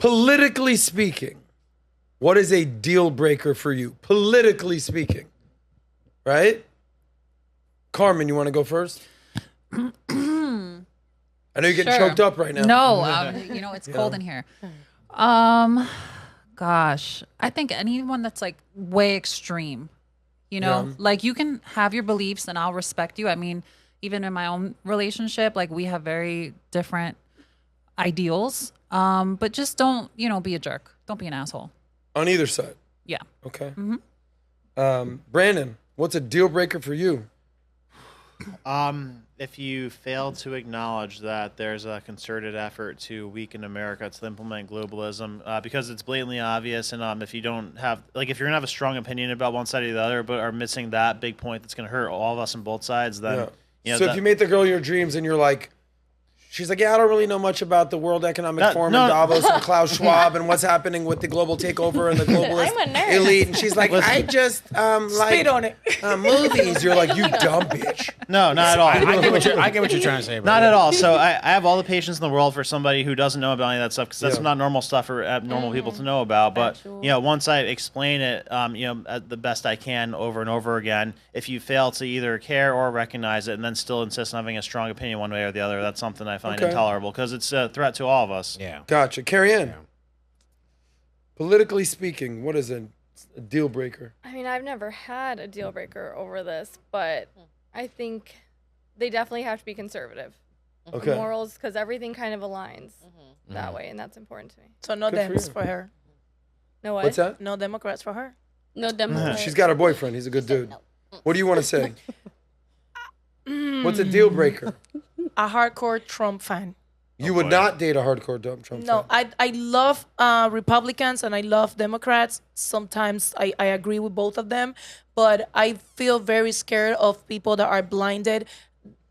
Politically speaking, what is a deal breaker for you? Politically speaking, right? Carmen, you want to go first? I know you're getting choked up right now. No, it's cold in here. Gosh, I think anyone that's like way extreme, like you can have your beliefs and I'll respect you. I mean, even in my own relationship, like we have very different ideals. But just don't, be a jerk. Don't be an asshole. On either side. Yeah. Okay. Brandon, what's a deal breaker for you? If you fail to acknowledge that there's a concerted effort to weaken America to implement globalism, because it's blatantly obvious, and if you don't have, like, if you're gonna have a strong opinion about one side or the other, but are missing that big point that's gonna hurt all of us on both sides, then so if you meet the girl of your dreams and you're like, she's like, yeah, I don't really know much about the World Economic Forum and Davos and Klaus Schwab and what's happening with the global takeover and the globalist elite. And she's like, I just like on it. Movies. You're like, you dumb bitch. No, not at all. I get what you're trying to say. Not at all. So I have all the patience in the world for somebody who doesn't know about any of that stuff, because that's not normal stuff for normal people to know about. But once I explain it, the best I can over and over again, if you fail to either care or recognize it, and then still insist on having a strong opinion one way or the other, that's something I find intolerable, because it's a threat to all of us. Yeah. Gotcha. Carry in. Politically speaking, what is a deal breaker? I mean, I've never had a deal breaker over this, but I think they definitely have to be conservative. Okay. Morals, because everything kind of aligns that way, and that's important to me. So no Dems for her. No what? What's that? No Democrats for her. No Democrats. She's got her boyfriend. He's a good dude. What do you want to say? What's a deal breaker? A hardcore Trump fan. You would not date a hardcore Trump fan? No, I love Republicans and I love Democrats. Sometimes I agree with both of them, but I feel very scared of people that are blinded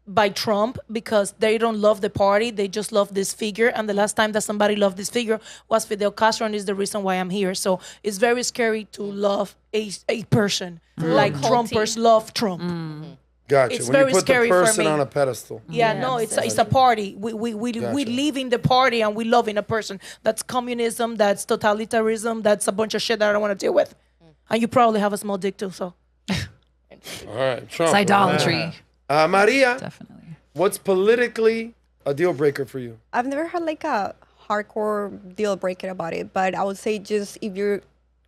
by Trump because they don't love the party. They just love this figure. And the last time that somebody loved this figure was Fidel Castro, and is the reason why I'm here. So it's very scary to love a person like Trumpers love Trump. Gotcha. It's when very you put scary the for person me. on a pedestal. Yeah, no, it's a party. We live in the party and we love in a person. That's communism, that's totalitarianism, that's a bunch of shit that I don't want to deal with. And you probably have a small dick too, so. All right, Trump. It's idolatry. Maria, Definitely. What's politically a deal breaker for you? I've never had like a hardcore deal breaker about it, but I would say just if you're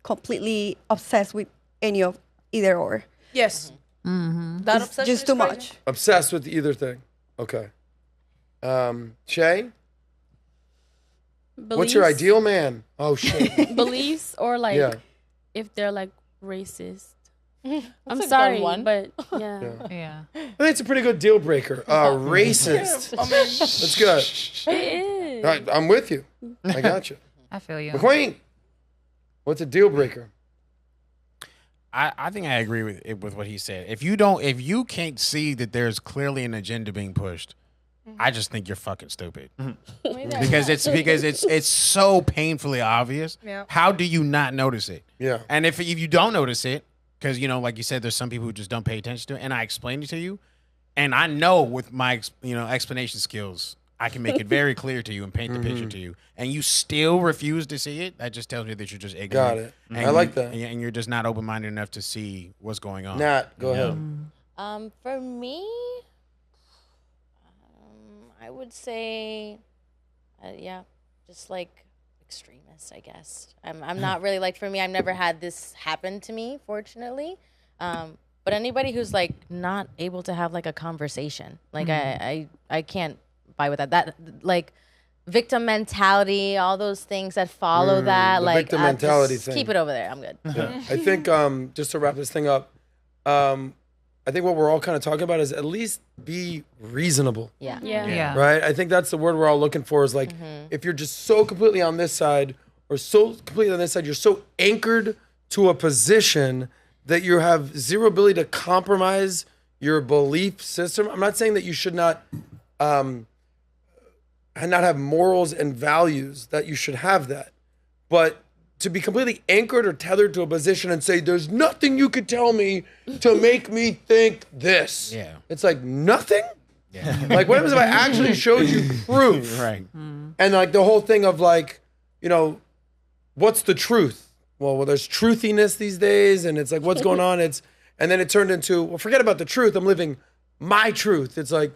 completely obsessed with any of either or. Yes. That It's obsession just is too crazy. much. Obsessed with either thing. Okay. Shay? What's your ideal man? Oh, shit. Beliefs or like if they're like racist. I'm sorry, but Yeah. I think it's a pretty good deal breaker. Racist. That's good. it is. All right, I'm with you. I got you. I feel you. McQueen, what's a deal breaker? I think I agree with what he said. If you can't see that there's clearly an agenda being pushed, I just think you're fucking stupid. because it's so painfully obvious. Yeah. How do you not notice it? Yeah. And if you don't notice it, because like you said, there's some people who just don't pay attention to it, and I explained it to you, and I know with my explanation skills, I can make it very clear to you and paint the picture to you, and you still refuse to see it. That just tells me that you're just ignorant. Got it. And I like that. And you're just not open-minded enough to see what's going on. Nat, go ahead. For me, I would say, just like extremist, I guess. I'm not really like, for me, I've never had this happen to me, fortunately. But anybody who's like not able to have like a conversation, like I can't buy with that. That like victim mentality, all those things that follow that. The Like victim mentality just thing. keep it over there. I'm good. Yeah. I think just to wrap this thing up, I think what we're all kind of talking about is at least be reasonable. Yeah. Right? I think that's the word we're all looking for is like, if you're just so completely on this side or so completely on this side, you're so anchored to a position that you have zero ability to compromise your belief system. I'm not saying that you should not have morals and values, that you should have that. But to be completely anchored or tethered to a position and say, there's nothing you could tell me to make me think this. Yeah. It's like, nothing? Yeah. Like, what happens if I actually showed you proof? Right. And like the whole thing of like, you know, what's the truth? Well, there's truthiness these days, and it's like, what's going on? And then it turned into, well, forget about the truth. I'm living my truth. It's like,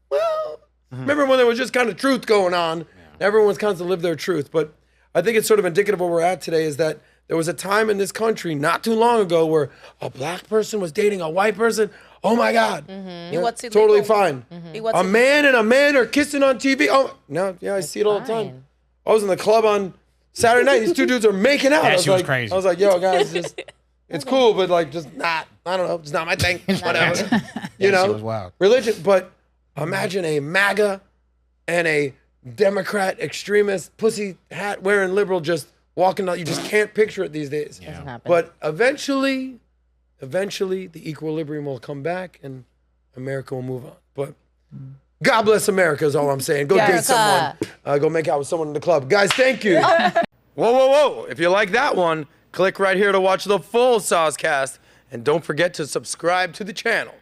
well, remember when there was just kind of truth going on? Yeah. Everyone's kind of to live their truth. But I think it's sort of indicative of where we're at today is that there was a time in this country not too long ago where a black person was dating a white person. Oh my God. Yeah, totally fine. A man and a man are kissing on TV. Oh, no, yeah, I see it all the time. I was in the club on Saturday night. These two dudes are making out. That shit was crazy. I was like, yo, guys, it's cool, but like, just not, I don't know, it's not my thing. Whatever. You know, was wild. Religion. But imagine a MAGA and a Democrat extremist pussy hat wearing liberal just walking out. You just can't picture it these days. Doesn't happen. But eventually, the equilibrium will come back and America will move on. But God bless America is all I'm saying. Go date someone. Go make out with someone in the club. Guys, thank you. Whoa. If you like that one, click right here to watch the full SOSCAST. And don't forget to subscribe to the channel.